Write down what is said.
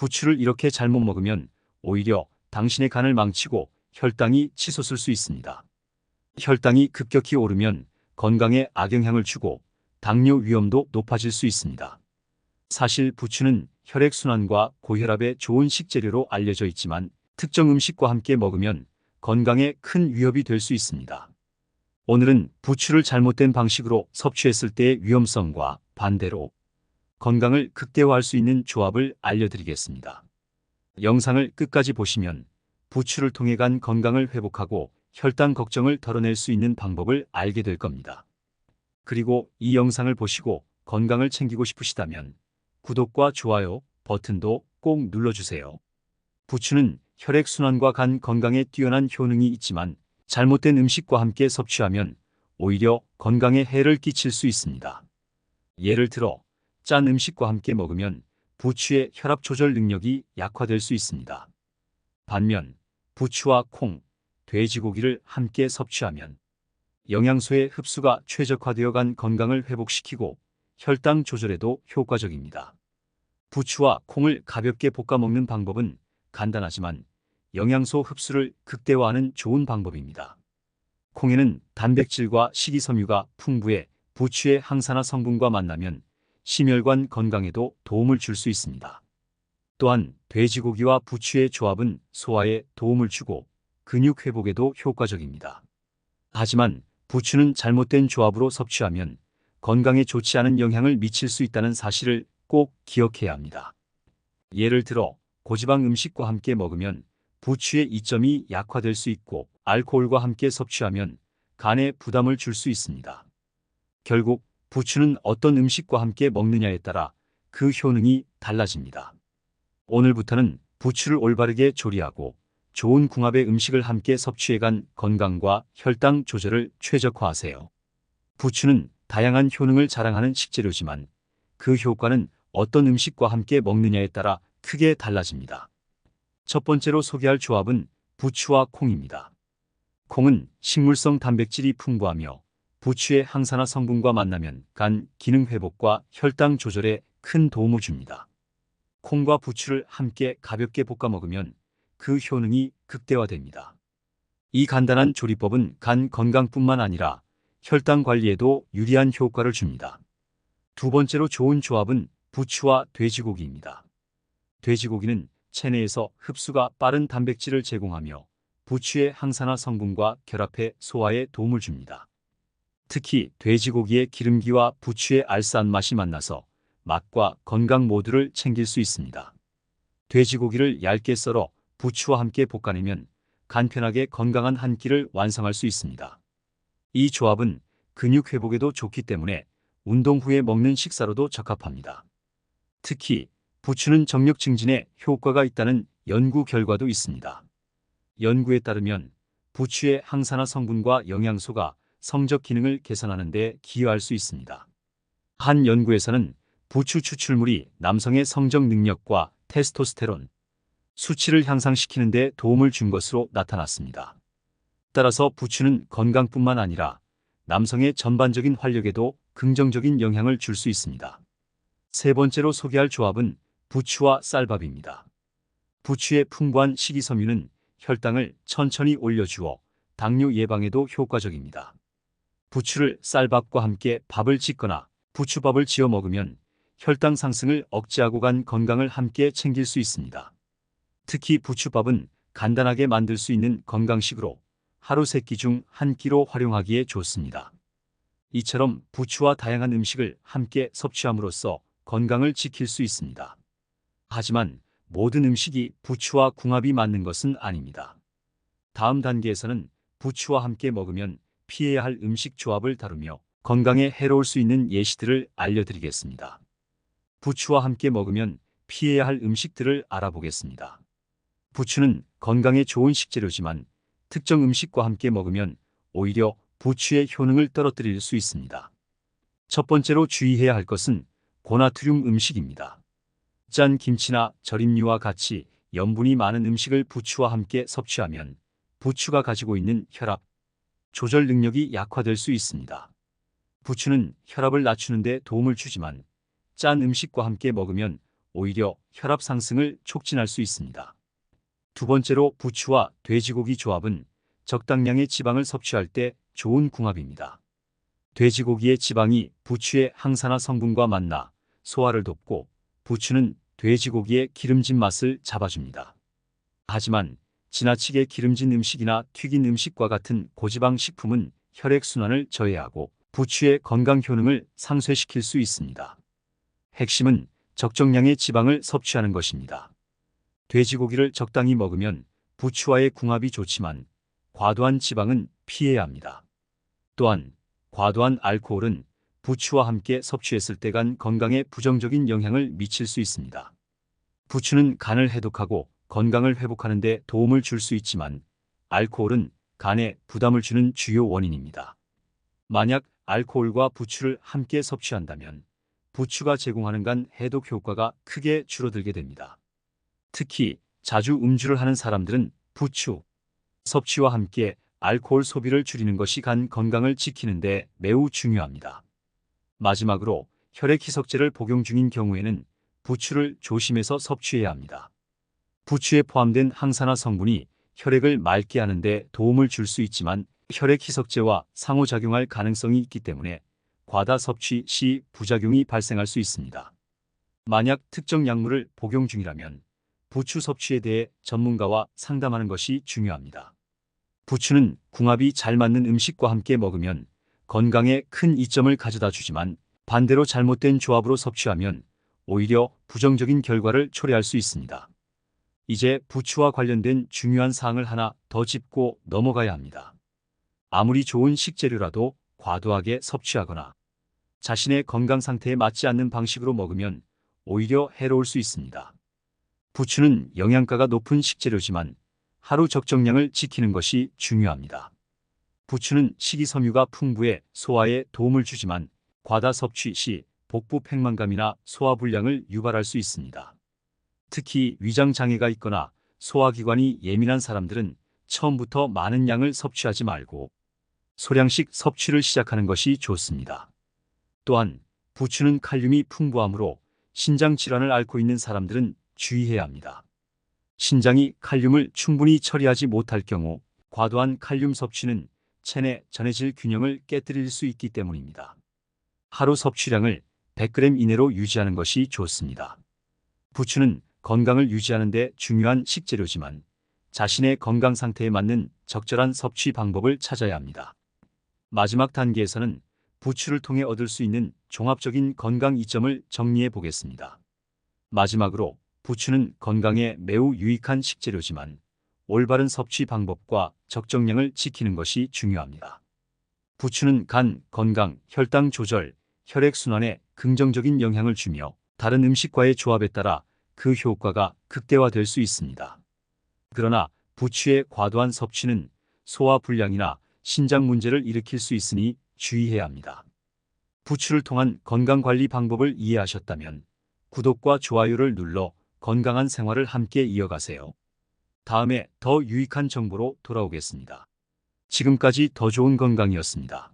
부추를 이렇게 잘못 먹으면 오히려 당신의 간을 망치고 혈당이 치솟을 수 있습니다. 혈당이 급격히 오르면 건강에 악영향을 주고 당뇨 위험도 높아질 수 있습니다. 사실 부추는 혈액순환과 고혈압에 좋은 식재료로 알려져 있지만 특정 음식과 함께 먹으면 건강에 큰 위협이 될 수 있습니다. 오늘은 부추를 잘못된 방식으로 섭취했을 때의 위험성과 반대로 건강을 극대화할 수 있는 조합을 알려드리겠습니다. 영상을 끝까지 보시면 부추를 통해 간 건강을 회복하고 혈당 걱정을 덜어낼 수 있는 방법을 알게 될 겁니다. 그리고 이 영상을 보시고 건강을 챙기고 싶으시다면 구독과 좋아요 버튼도 꼭 눌러주세요. 부추는 혈액순환과 간 건강에 뛰어난 효능이 있지만 잘못된 음식과 함께 섭취하면 오히려 건강에 해를 끼칠 수 있습니다. 예를 들어 짠 음식과 함께 먹으면 부추의 혈압 조절 능력이 약화될 수 있습니다. 반면 부추와 콩, 돼지고기를 함께 섭취하면 영양소의 흡수가 최적화되어 간 건강을 회복시키고 혈당 조절에도 효과적입니다. 부추와 콩을 가볍게 볶아 먹는 방법은 간단하지만 영양소 흡수를 극대화하는 좋은 방법입니다. 콩에는 단백질과 식이섬유가 풍부해 부추의 항산화 성분과 만나면 심혈관 건강에도 도움을 줄 수 있습니다. 또한 돼지고기와 부추의 조합은 소화에 도움을 주고 근육 회복에도 효과적입니다. 하지만 부추는 잘못된 조합으로 섭취하면 건강에 좋지 않은 영향을 미칠 수 있다는 사실을 꼭 기억해야 합니다. 예를 들어 고지방 음식과 함께 먹으면 부추의 이점이 약화될 수 있고 알코올과 함께 섭취하면 간에 부담을 줄 수 있습니다. 결국 부추는 어떤 음식과 함께 먹느냐에 따라 그 효능이 달라집니다. 오늘부터는 부추를 올바르게 조리하고 좋은 궁합의 음식을 함께 섭취해간 건강과 혈당 조절을 최적화하세요. 부추는 다양한 효능을 자랑하는 식재료지만 그 효과는 어떤 음식과 함께 먹느냐에 따라 크게 달라집니다. 첫 번째로 소개할 조합은 부추와 콩입니다. 콩은 식물성 단백질이 풍부하며 부추의 항산화 성분과 만나면 간 기능 회복과 혈당 조절에 큰 도움을 줍니다. 콩과 부추를 함께 가볍게 볶아 먹으면 그 효능이 극대화됩니다. 이 간단한 조리법은 간 건강뿐만 아니라 혈당 관리에도 유리한 효과를 줍니다. 두 번째로 좋은 조합은 부추와 돼지고기입니다. 돼지고기는 체내에서 흡수가 빠른 단백질을 제공하며 부추의 항산화 성분과 결합해 소화에 도움을 줍니다. 특히 돼지고기의 기름기와 부추의 알싸한 맛이 만나서 맛과 건강 모두를 챙길 수 있습니다. 돼지고기를 얇게 썰어 부추와 함께 볶아내면 간편하게 건강한 한 끼를 완성할 수 있습니다. 이 조합은 근육 회복에도 좋기 때문에 운동 후에 먹는 식사로도 적합합니다. 특히 부추는 정력 증진에 효과가 있다는 연구 결과도 있습니다. 연구에 따르면 부추의 항산화 성분과 영양소가 성적 기능을 개선하는 데 기여할 수 있습니다. 한 연구에서는 부추 추출물이 남성의 성적 능력과 테스토스테론 수치를 향상시키는 데 도움을 준 것으로 나타났습니다. 따라서 부추는 건강뿐만 아니라 남성의 전반적인 활력에도 긍정적인 영향을 줄 수 있습니다. 세 번째로 소개할 조합은 부추와 쌀밥입니다. 부추의 풍부한 식이섬유는 혈당을 천천히 올려주어 당뇨 예방에도 효과적입니다. 부추를 쌀밥과 함께 밥을 짓거나 부추밥을 지어 먹으면 혈당 상승을 억제하고 간 건강을 함께 챙길 수 있습니다. 특히 부추밥은 간단하게 만들 수 있는 건강식으로 하루 3끼 중 1끼로 활용하기에 좋습니다. 이처럼 부추와 다양한 음식을 함께 섭취함으로써 건강을 지킬 수 있습니다. 하지만 모든 음식이 부추와 궁합이 맞는 것은 아닙니다. 다음 단계에서는 부추와 함께 먹으면 피해야 할 음식 조합을 다루며 건강에 해로울 수 있는 예시들을 알려드리겠습니다. 부추와 함께 먹으면 피해야 할 음식들을 알아보겠습니다. 부추는 건강에 좋은 식재료지만 특정 음식과 함께 먹으면 오히려 부추의 효능을 떨어뜨릴 수 있습니다. 첫 번째로 주의해야 할 것은 고나트륨 음식입니다. 짠 김치나 절임류와 같이 염분이 많은 음식을 부추와 함께 섭취하면 부추가 가지고 있는 혈압 조절 능력이 약화될 수 있습니다. 부추는 혈압을 낮추는 데 도움을 주지만 짠 음식과 함께 먹으면 오히려 혈압 상승을 촉진할 수 있습니다. 두 번째로 부추와 돼지고기 조합은 적당량의 지방을 섭취할 때 좋은 궁합입니다. 돼지고기의 지방이 부추의 항산화 성분과 만나 소화를 돕고 부추는 돼지고기의 기름진 맛을 잡아줍니다. 하지만 지나치게 기름진 음식이나 튀긴 음식과 같은 고지방 식품은 혈액순환을 저해하고 부추의 건강 효능을 상쇄시킬 수 있습니다. 핵심은 적정량의 지방을 섭취하는 것입니다. 돼지고기를 적당히 먹으면 부추와의 궁합이 좋지만 과도한 지방은 피해야 합니다. 또한 과도한 알코올은 부추와 함께 섭취했을 때 간 건강에 부정적인 영향을 미칠 수 있습니다. 부추는 간을 해독하고 건강을 회복하는 데 도움을 줄 수 있지만 알코올은 간에 부담을 주는 주요 원인입니다. 만약 알코올과 부추를 함께 섭취한다면 부추가 제공하는 간 해독 효과가 크게 줄어들게 됩니다. 특히 자주 음주를 하는 사람들은 부추 섭취와 함께 알코올 소비를 줄이는 것이 간 건강을 지키는 데 매우 중요합니다. 마지막으로 혈액 희석제를 복용 중인 경우에는 부추를 조심해서 섭취해야 합니다. 부추에 포함된 항산화 성분이 혈액을 맑게 하는 데 도움을 줄 수 있지만 혈액 희석제와 상호작용할 가능성이 있기 때문에 과다 섭취 시 부작용이 발생할 수 있습니다. 만약 특정 약물을 복용 중이라면 부추 섭취에 대해 전문가와 상담하는 것이 중요합니다. 부추는 궁합이 잘 맞는 음식과 함께 먹으면 건강에 큰 이점을 가져다 주지만 반대로 잘못된 조합으로 섭취하면 오히려 부정적인 결과를 초래할 수 있습니다. 이제 부추와 관련된 중요한 사항을 하나 더 짚고 넘어가야 합니다. 아무리 좋은 식재료라도 과도하게 섭취하거나 자신의 건강 상태에 맞지 않는 방식으로 먹으면 오히려 해로울 수 있습니다. 부추는 영양가가 높은 식재료지만 하루 적정량을 지키는 것이 중요합니다. 부추는 식이섬유가 풍부해 소화에 도움을 주지만 과다 섭취 시 복부 팽만감이나 소화불량을 유발할 수 있습니다. 특히 위장 장애가 있거나 소화기관이 예민한 사람들은 처음부터 많은 양을 섭취하지 말고 소량씩 섭취를 시작하는 것이 좋습니다. 또한 부추는 칼륨이 풍부하므로 신장 질환을 앓고 있는 사람들은 주의해야 합니다. 신장이 칼륨을 충분히 처리하지 못할 경우 과도한 칼륨 섭취는 체내 전해질 균형을 깨뜨릴 수 있기 때문입니다. 하루 섭취량을 100g 이내로 유지하는 것이 좋습니다. 부추는 건강을 유지하는 데 중요한 식재료지만 자신의 건강 상태에 맞는 적절한 섭취 방법을 찾아야 합니다. 마지막 단계에서는 부추를 통해 얻을 수 있는 종합적인 건강 이점을 정리해 보겠습니다. 마지막으로 부추는 건강에 매우 유익한 식재료지만 올바른 섭취 방법과 적정량을 지키는 것이 중요합니다. 부추는 간, 건강, 혈당 조절, 혈액순환에 긍정적인 영향을 주며 다른 음식과의 조합에 따라 그 효과가 극대화될 수 있습니다. 그러나 부추의 과도한 섭취는 소화불량이나 신장 문제를 일으킬 수 있으니 주의해야 합니다. 부추를 통한 건강관리 방법을 이해하셨다면 구독과 좋아요를 눌러 건강한 생활을 함께 이어가세요. 다음에 더 유익한 정보로 돌아오겠습니다. 지금까지 더 좋은 건강이었습니다.